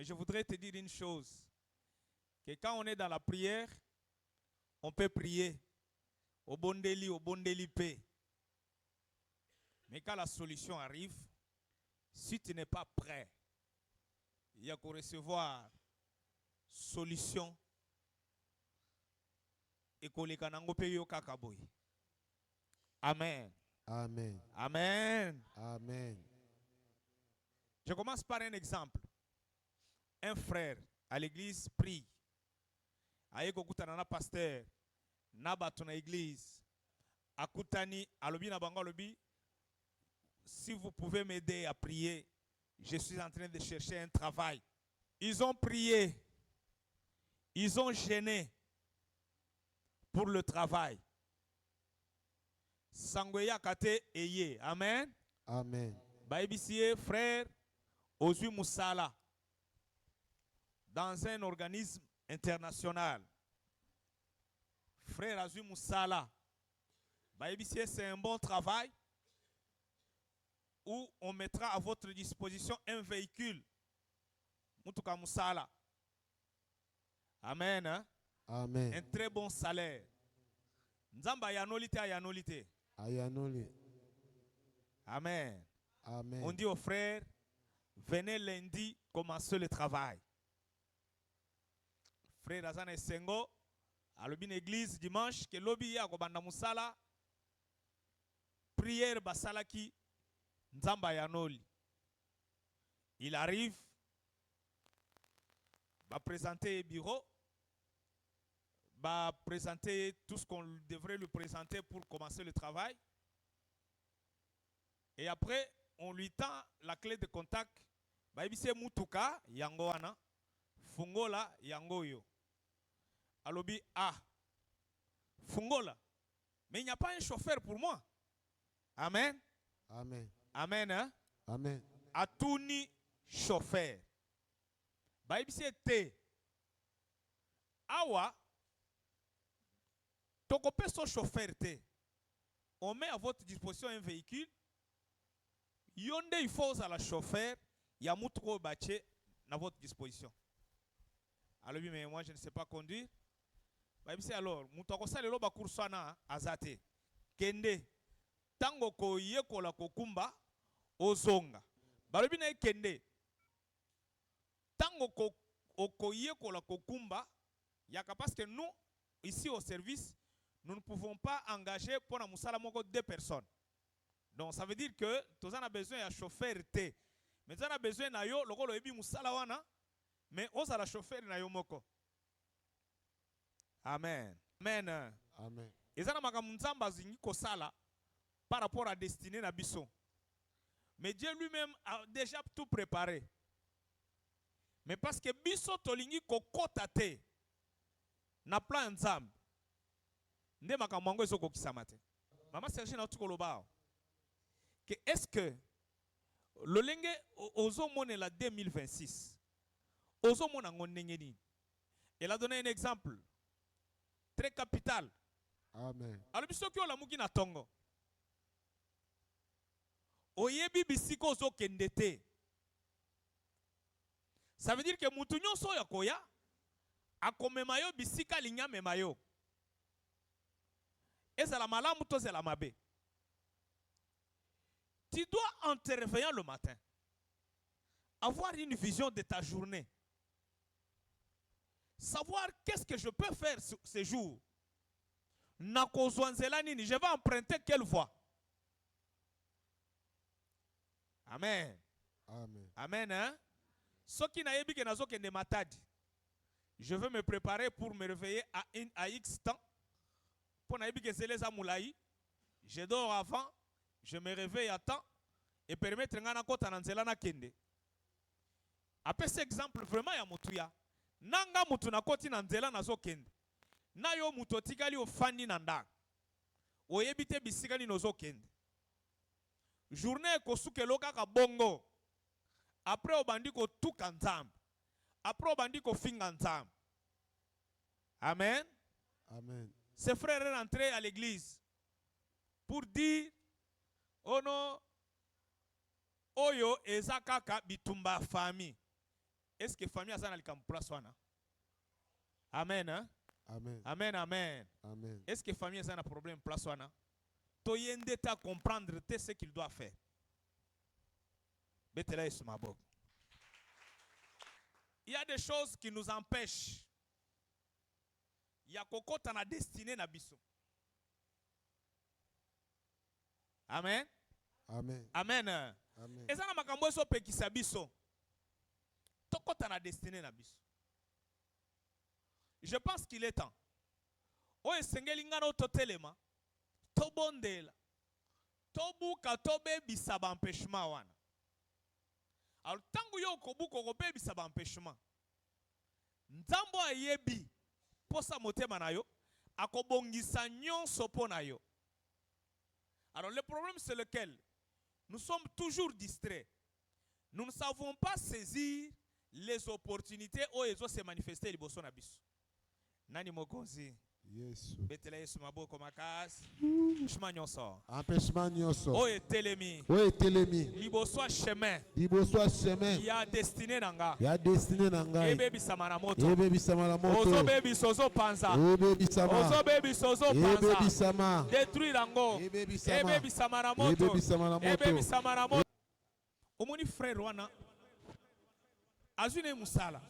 Mais je voudrais te dire une chose, que quand on est dans la prière, on peut prier au bondeli paix. Mais quand la solution arrive, si tu n'es pas prêt, il y a qu'à recevoir solution et qu'on les kanango peyo kakaboy. Amen. Amen. Amen. Amen. Je commence par un exemple. Un frère à l'église prie. Aye kokutana na pasteur na bato na église. Akutani alobi na bango alobi, si vous pouvez m'aider à prier, je suis en train de chercher un travail. Ils ont prié. Ils ont gêné pour le travail. Sangoya kate eye. Amen. Amen. Baïbissier, frère, Ozui Moussala, dans un organisme international. Frère Ozui Moussala, Baïbissier, c'est un bon travail où on mettra à votre disposition un véhicule. Moutuka Moussala. Amen. Hein? Amen. Un très bon salaire. Nzamba yanolite a yanolite. Ayanoli. Amen. Amen. On dit aux frères, venez lundi commencer le travail. Frère Azana Sengo, à l'obin église dimanche, que lobby ya kobanda musala, prière basalaki, nzamba yanoli. Il arrive, va présenter le bureau, va présenter tout ce qu'on devrait lui présenter pour commencer le travail. Et après, on lui tend la clé de contact. Baibise mutuka yango wana, fungola yango yo. Alobi fungola. Mais il n'y a pas un chauffeur pour moi. Amen. Amen. Amen. Hein? Amen. Atuni chauffeur. Baibise te. Awa. Tokope son chauffeur te. On met à votre disposition un véhicule. Yonde il faut à la chauffeur. Il y a moutro baché à votre disposition. Alors mais moi je ne sais pas conduire. Alors, moutoko sale loba kursana azate. Kende. Tango ko yeko la kokumba ozonga. Balobi na kende. Tango ko yeko la kokumba yaka parce que nous ici au service nous ne pouvons pas engager pour la musala moko 2 personnes. Donc ça veut dire que tous on a besoin d'un chauffeur T. Mais on a besoin na yo lokolo ebi musala wana mais on a la chauffeur na yo moko. Amen. Amen. Amen. Ezana makamuzamba zingi kosala par rapport à destinée na biso. Mais Dieu lui-même a déjà tout préparé. Mais parce que biso tolingi kokota te na plan nzambe. Nde makamango ezoko kisamate. Maman Serge na tukoloba. Que est-ce que le lenge ozo mone la 2026 ozo mona ngondenge ni. Elle a donné un exemple très capital. Amen. Alors biso ki ola muki na tongo. Oyebi bisiko ozo kendete. Ça veut dire que mutu nyonso ya koya akomema yo bisika linya mema yo. Ezala malamu to zela mabe. Tu dois, en te réveillant le matin, avoir une vision de ta journée. Savoir qu'est-ce que je peux faire ce jour. Je vais emprunter quelle voie. Amen. Amen. Amen. Hein? Ce qui n'a pas de matadi. Je veux me préparer pour me réveiller à X temps. Pour les amoulaï. Je dors avant. Je me réveille à temps et permettre ngana kota na nzela na kende. Après cet exemple vraiment ya mutu ya. Nanga mutu na koti na nzela na zo kende. Na yo mutu tikali ofandi na ndanga. Oyebite bisika ni nozo kende. Journée ko sukelo kaka bongo. Après obandi ko tuka nzambe. Après obandi ko finga nzambe. Amen. Amen. Ces frères sont rentrés à l'église pour dire ono oyo ezakaka bitumba famille Est-ce que famille azana likambo place wana? Amen, hein? Amen. Amen, amen. Amen. Est-ce que famille azana problème place wana? Toyende ta comprendre ce qu'il doit faire. Betela Yesu maboko. Il y a des choses qui nous empêchent. Il y a kokota na destinée na biso. Amen. Amen. Amen. Amen. Et ça na makambo so pekisa biso. Tokota na destinée na biso. Je pense qu'il est temps. O esengeli ngana totelema. Tobondela. Tobuka tobebisa ba empêchement wana. Alors tangu yo kobuka kobebisa ba empêchement. Nzambo ayebi posa motema na yo akobongisa nyonso po na yo. Alors le problème c'est lequel? Nous sommes toujours distraits. Nous ne savons pas saisir les opportunités où elles vont se manifester liboso na biso. Nani mokonzi? Yesu. Betela Yesu maboko makasi. Chemin nyonso. Empêchement nyonso. O etelemi. O etelemi. Liboso chemin. Liboso chemin. Il y a destiné nanga. Ya destiné nanga. Ebe bisama na moto. Ebe bisama na moto. Ozo bebi sozo panza. Ebe bisama. Ozo bebi sozo panza. Ebe bisama. Détruire lango. Ebe bisama. Ebe bisama na moto. Ebe bisama na moto. Ebe bisama na moto. Omoni frère wana. Azune musala.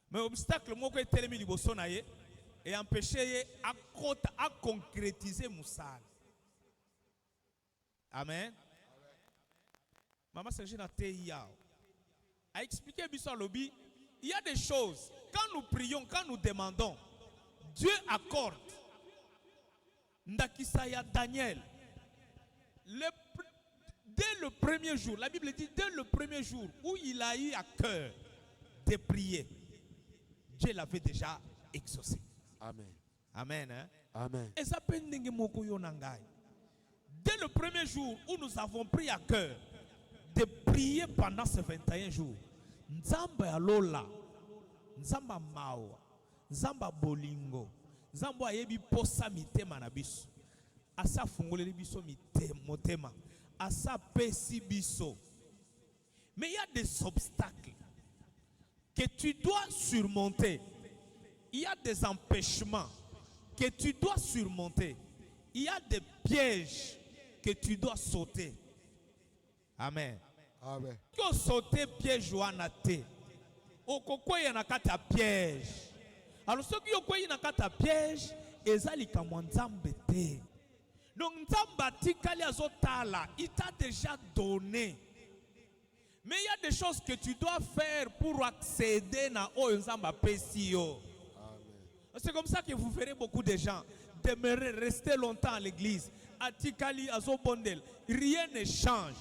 Mais obstacle moko etelemi liboso na ye et empêcher ye à concrétiser musala. Amen. Maman Serge na te yao. A expliqué biso lobby, il y a des choses quand nous prions, quand nous demandons, Dieu accorde. Ndakisaya Daniel. Dès le premier jour, la Bible dit dès le premier jour où il a eu à cœur de prier, Dieu l'avait déjà exaucé. Amen. Amen. Hein? Amen. Et ça peut dès le premier jour où nous avons pris à cœur de prier pendant ces 21 jours, Nzamba Alola, Nzamba Mawa, Nzamba Bolingo, Nzamba Ayebi Posa Mitema Nabiso, Asa Fungole Biso Motema, Asa Pesi Biso. Mais il y a des obstacles que tu dois surmonter. Il y a des empêchements que tu dois surmonter. Il y a des pièges que tu dois sauter. Amen. Amen. Tu sauter piège ou anate. Okoko ya nakata piège. Alors ceux qui ont nakata piège, ezali kamwanzambe te. Donc nzamba tikali azotala, il t'a déjà donné. Mais il y a des choses que tu dois faire pour accéder à Nzamba Pesio. C'est comme ça que vous verrez beaucoup de gens demeurer, rester longtemps à l'église. Atikali azobondel. Rien ne change.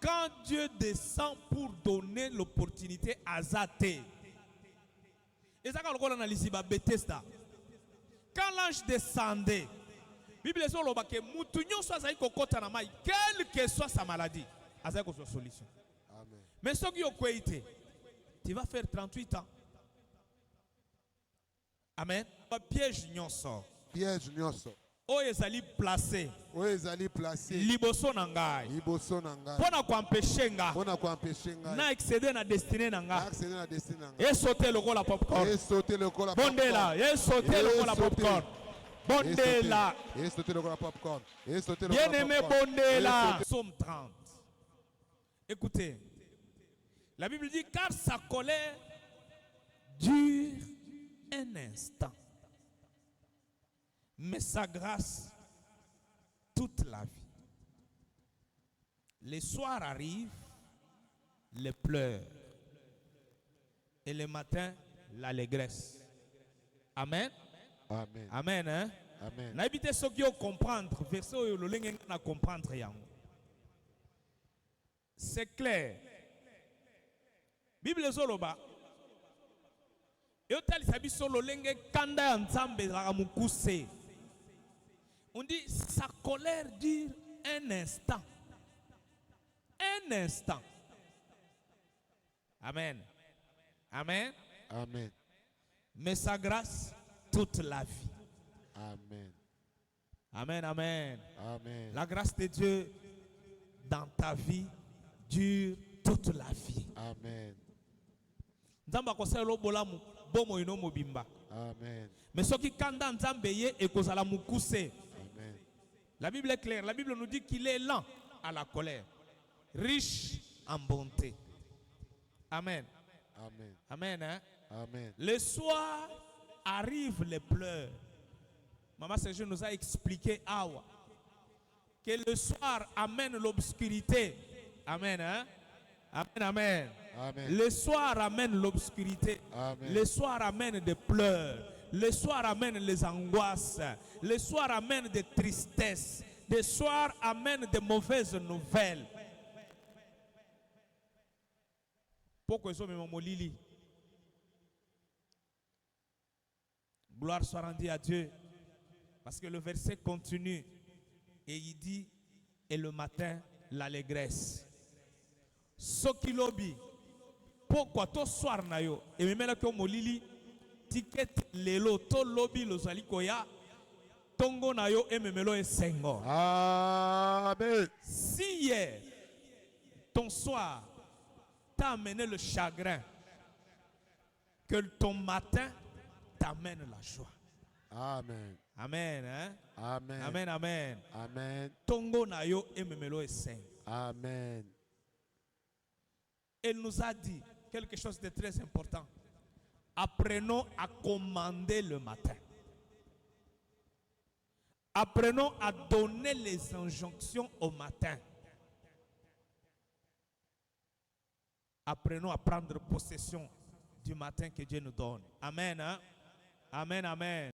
Quand Dieu descend pour donner l'opportunité à Zate. Et ça quand on analyse Bethesda. Quand l'ange descendait, Bible dit que mutunyo soit zaï kokota na mai, quelle que soit sa maladie, azaï ko solution. Amen. Mais ce qui est été, tu vas faire 38 ans. Amen. Piège nyonso. Piège nyonso. O ezali placé. O ezali placé. Liboso nangai. Liboso nangai. Pona kuempêcher nga. Pona kuempêcher nga. Na accéder na destinée nanga. Na accéder na destinée nanga. Et sauter le gola popcorn. Et sauter le gola popcorn. Bondela. Et sauter le gola popcorn. Bondela. Et sauter le gola popcorn. Et sauter le bien gola aimé popcorn. Bondela. Psaume 30. Écoutez. La Bible dit car sa colère dure un instant, mais sa grâce toute la vie. Les soirs arrivent, les pleurs, et le matin, l'allégresse. Amen. Amen. Amen. Hein? Amen. N'habitez ceux qui ont comprendre, verset où le lingue na comprendre. C'est clair. Bible zoloba. On dit sa colère dure un instant. Un instant. Amen. Amen. Amen. Mais sa grâce toute la vie. Amen. Amen. Amen. Amen. La grâce de Dieu dans ta vie dure toute la vie. Amen. Nzambe akosala lo bolamu bomo ino mobimba. Amen. Mais ce qui kanda Nzambe ye ekozala mukuse. Amen. La Bible est claire. La Bible nous dit qu'il est lent à la colère, riche en bonté. Amen. Amen. Amen. Hein? Amen. Le soir arrivent les pleurs. Maman Serge nous a expliqué que le soir amène l'obscurité. Amen. Hein? Amen. Amen. Amen. Le soir amène l'obscurité. Amen. Le soir amène des pleurs. Le soir amène les angoisses. Le soir amène des tristesses. Le soir amène des mauvaises nouvelles. Pourquoi ils sont même molili? Gloire soit rendue à Dieu. Parce que le verset continue. Et il dit, et le matin, l'allégresse. Soki lobi. Pourquoi to soir na yo? Et même là que molili, ticket lelo to lobi lo zali koya. Tongo na yo et memelo e sengo. Amen. Si hier, ton soir t'a amené le chagrin, que ton matin t'amène la joie. Amen. Amen. Hein? Amen. Amen. Amen. Amen. Tongo na yo et memelo e sengo. Amen. Elle nous a dit quelque chose de très important. Apprenons à commander le matin. Apprenons à donner les injonctions au matin. Apprenons à prendre possession du matin que Dieu nous donne. Amen. Hein? Amen, amen.